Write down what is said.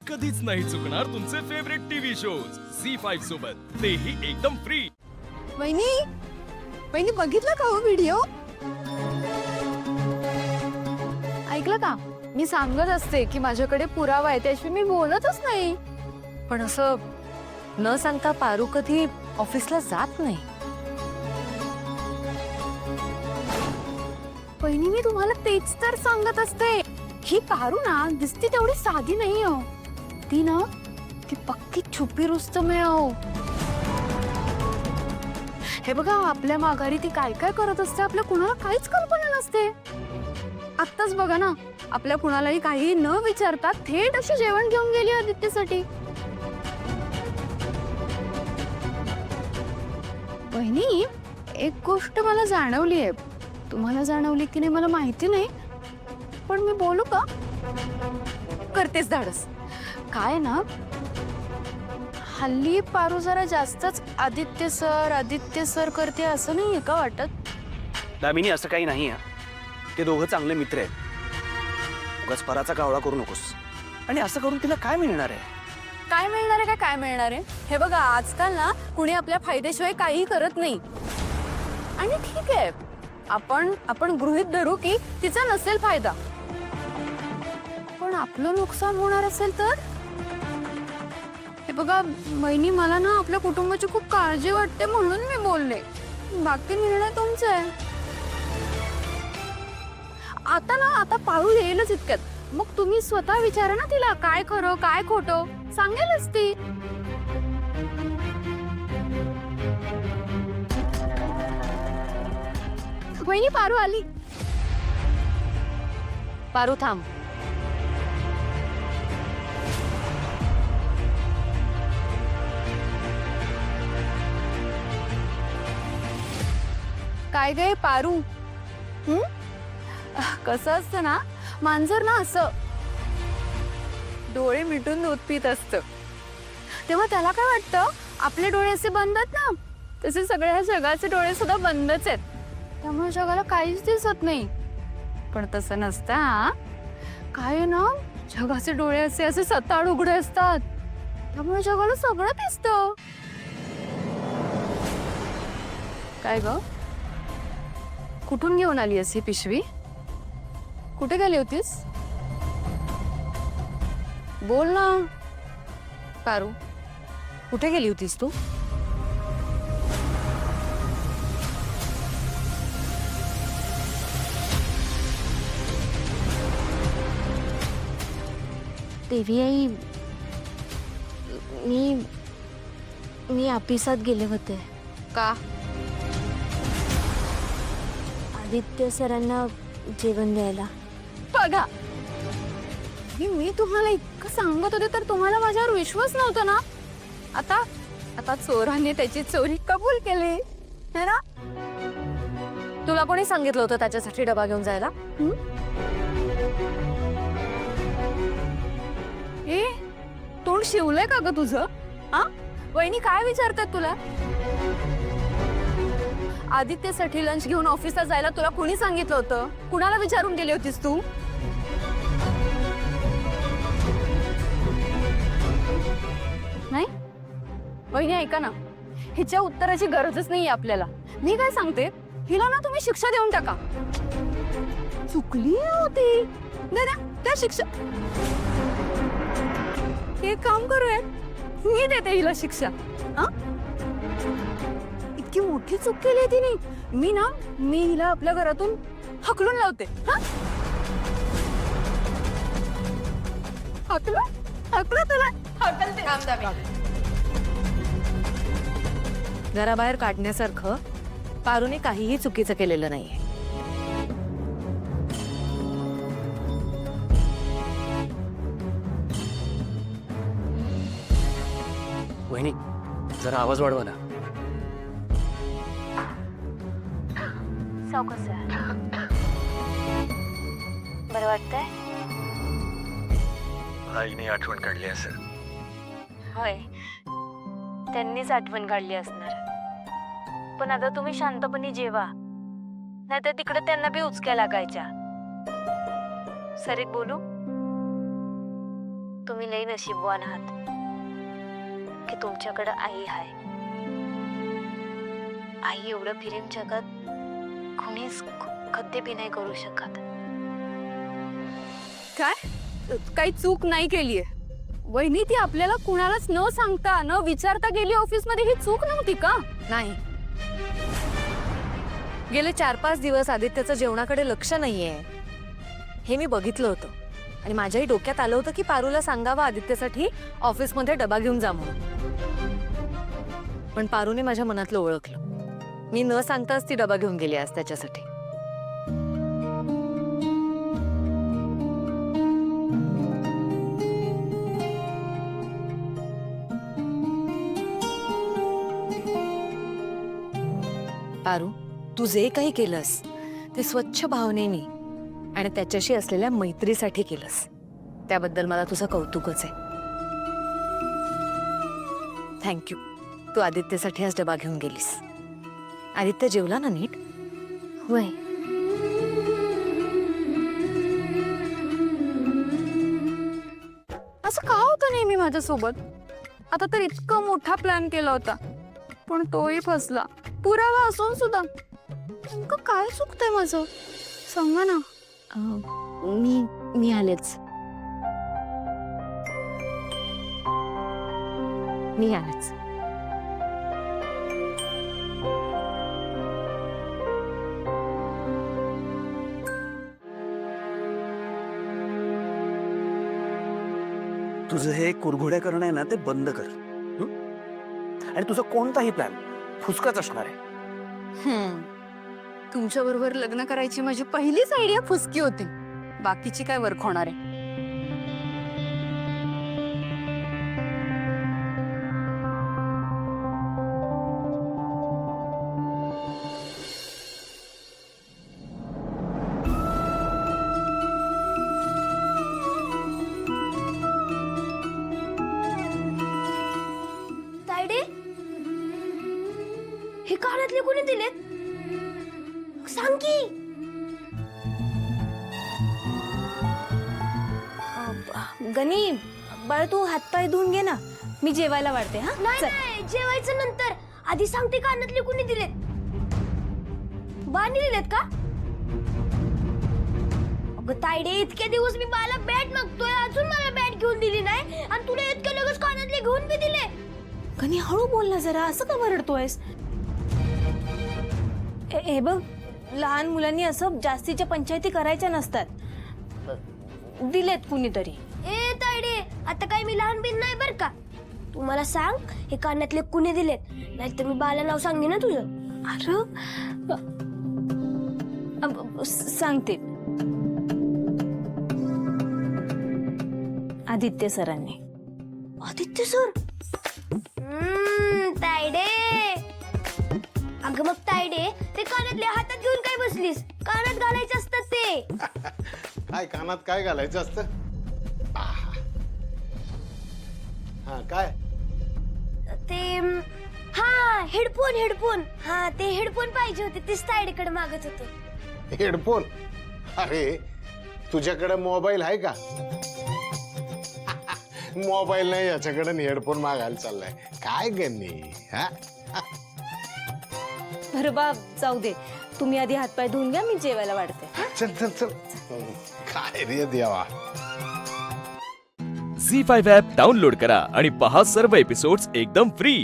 कधीच नाही चुकणार तुमचे फेवरेट टीव्ही शोज झी5 सोबत, तेही एकदम फ्री। वहिनी वहिनी बघितलं का हो व्हिडिओ? ऐकलं का? मी सांगत असते की माझ्याकडे पुरावा आहे, त्याशिवाय मी बोलतच नाही. पण असं न सांगता पारू कधी ऑफिसला जात नाही. वहिनी मी तुम्हाला तेच तर सांगत असते. ही पारू ना दिसती तेवढी साधी नाही हो. ती ना ती पक्की छुपी रुस्तम आहे हो. हे बघा आपल्या माघारी ती काय काय करत असते आपल्या कुणाला काहीच कल्पना नसते. आत्ताच बघा ना आपल्या कुणालाही काही न विचारता थेट अशी जेवण घेऊन गेली आदित्यसाठी. बहिणी एक गोष्ट मला जाणवली आहे. तुम्हाला जाणवली की नाही मला माहिती नाही, पण मी बोलू का? करतेच धाडस. काय ना हल्ली पारू जरा जास्तच आदित्य सर करते असं नाहीये का वाटत? दामिनी असं काही नाही आहे. ते दोघं चांगले मित्र आहेत. उगाच पराचा कावळा करू नकोस. आणि असं करून तिला काय मिळणार आहे? काय मिळणार आहे काय मिळणार आहे? हे बघा आजकाल ना कुणी आपल्या फायद्याशिवाय काही करत नाही. आणि ठीक आहे आपण गृहीत धरू की तिचा नसेल फायदा, पण आपलं नुकसान होणार असेल तर? हे बघा वहिनी मला ना आपल्या कुटुंबाची खूप काळजी वाटते म्हणून मी बोलले. बाकी निर्णय तुमचा आहे. आता पाळू येईलच इतक्यात. मग तुम्ही स्वतः विचारा ना तिला काय खरं काय खोटं सांगेलच ती. वहिनी पारू आली. पारू थांब. काय गे पारू? कसं असतं ना मांजर ना असं डोळे मिटून दूध पित असतं, तेव्हा त्याला काय वाटतं आपले डोळे असे बंद आहेत ना, तसे सगळ्या जगाचे डोळे सुद्धा बंदच आहेत. त्यामुळे जगाला काहीच दिसत नाही. पण तसं नसतं हा. काय आहे ना जगाचे डोळे असे सताड उघडे असतात, त्यामुळे जगाला सगळं दिसतं. काय ग कुठून घेऊन आली अशी पिशवी? कुठे गेली होतीस? बोल ना पारू कुठे गेली होतीस तू? देवी आई मी ऑफिसात गेले होते. का? आदित्य सरांना जेवण द्यायला. बघा मी तुम्हाला इतकं सांगत होते तर तुम्हाला माझ्यावर विश्वास नव्हता ना. आता चोराने त्याची चोरी कबूल केली है ना? तुला कोणी सांगितलं होतं त्याच्यासाठी डबा घेऊन जायला? ए तोंड शिवलंय का ग तुझं? हा वहिनी काय विचारतात तुला? आदित्यसाठी लंच घेऊन ऑफिसला जायला तुला कोणी सांगितलं होतं? कुणाला विचारून गेली होतीस तू? नाही वहिनी ऐका ना, हिच्या उत्तराची गरजच नाहीये आपल्याला. मी काय सांगते हिला ना तुम्ही शिक्षा देऊन टाका. चुकली होती त्या शिक्षा. एक काम करूया मी देते हिला शिक्षा. हा इतकी मोठी चूक केली आहे तिने. मी हिला आपल्या घरातून हकलून लावते. हकलं तुला हकलते. घराबाहेर काढण्यासारखं पारूने काहीही चुकीचं केलेलं नाहीये. वहिनी जरा आवाज वाढवा ना. सावकाश बरं वाटतंय? आईने आठवण काढली असेल. होय त्यांनीच आठवण काढली असणार. पण आता तुम्ही शांतपणे जेवा, नाहीतर तिकडे त्यांना बी उचक्या लागायच्या. सरीत बोलू? तुम्ही लई नशीबवान आहात की तुमच्याकडे आई आहे. आई एवढं फिरेन जगात कोणीच कधी बी नाही करू शकत. काय काही चूक नाही केलीये वहिनी. ती आपल्याला कुणालाच न सांगता न विचारता गेली ऑफिसमध्ये. ही चूक नव्हती का? नाही. गेले 4-5 दिवस आदित्यचं जेवणाकडे लक्ष नाहीये हे मी बघितलं होतं आणि माझ्याही डोक्यात आलं होतं की पारूला सांगावं आदित्यसाठी ऑफिसमध्ये डबा घेऊन जा म्हणून. पण पारूने माझ्या मनातलं ओळखलं. मी न सांगताच ती डबा घेऊन गेली आज त्याच्यासाठी. पारू, तू जे काही केलंस ते स्वच्छ भावनेने आणि त्याच्याशी असलेल्या मैत्रीसाठी केलंस. त्याबद्दल मला तुझं कौतुकच आहे. थँक्यू. तू आदित्यसाठी आज डबा घेऊन गेलीस. आदित्य जेवला ना नीट? होय. असं का होतं नेहमी माझ्यासोबत? आता तर इतकं मोठा प्लॅन केला होता पण तोही फसला. पुरावा असून सुद्धा नेमकं काय चुकतंय माझं? सांगा ना. मी आलेच. मी आलेच. तुझं हे कुरघोड्या करणं आहे ना ते बंद कर. हं? आणि तुझा कोणताही प्लॅन फुसकाच असणार आहे. तुमच्या बरोबर लग्न करायची माझी पहिलीच आयडिया फुसकी होती. बाकीची काय वर्क होणार आहे? तायडे, हे कानातले कोणी दिलेत? सांग की. गणी, बाळ तू हातपाय धुवून घे ना. मी जेवायला वाढते. हा, नाही नाही, जेवायचं नंतर. आधी सांगते कानातले कोणी दिलेत? बानी दिलेत का? अगं तायडे, इतके दिवस मी बाला बॅट मागतोय, अजून मला बॅट घेऊन दिली नाही आणि तुला इतके लगेच कानातले घेऊन बी दिले. गणी हळू बोल ना जरा. असं का वरडतोयस? हे बघ, लहान मुलांनी असं जास्तीच्या पंचायती करायच्या नसतात. दिलेत कुणीतरी. ए तायडे, आता काय मी लहान बिन नाही बर का. तू मला सांग हे कानातले कुणी दिलेत, नाहीतर मी बाला नाव सांगते ना तुझं. अरे सांगते. आदित्य सरांनी. आदित्य सर? तायडे, अगं मग तायडे, ते कानातले हातात घेऊन काय बसलीस? कानात घालायचे असतात ते. काय कानात काय घालायचं असतं? हा काय? ते हा हेडफोन. हेडफोन, हा ते हेडफोन पाहिजे होते. तेच तायडेकडे मागत होतो. हेडफोन? अरे तुझ्याकडे मोबाईल आहे का? मोबाईल नाही याच्याकडे हेडफोन मागायला चाललाय काय गन्नी? हा, बरं बा, जाऊ दे. तुम्ही आधी हातपाय धुवून घ्या, मी जेवायला वाढते. चल चल चल. काय रे देवा. झी 5 ॲप डाउनलोड करा आणि पहा सर्व एपिसोड्स एकदम फ्री.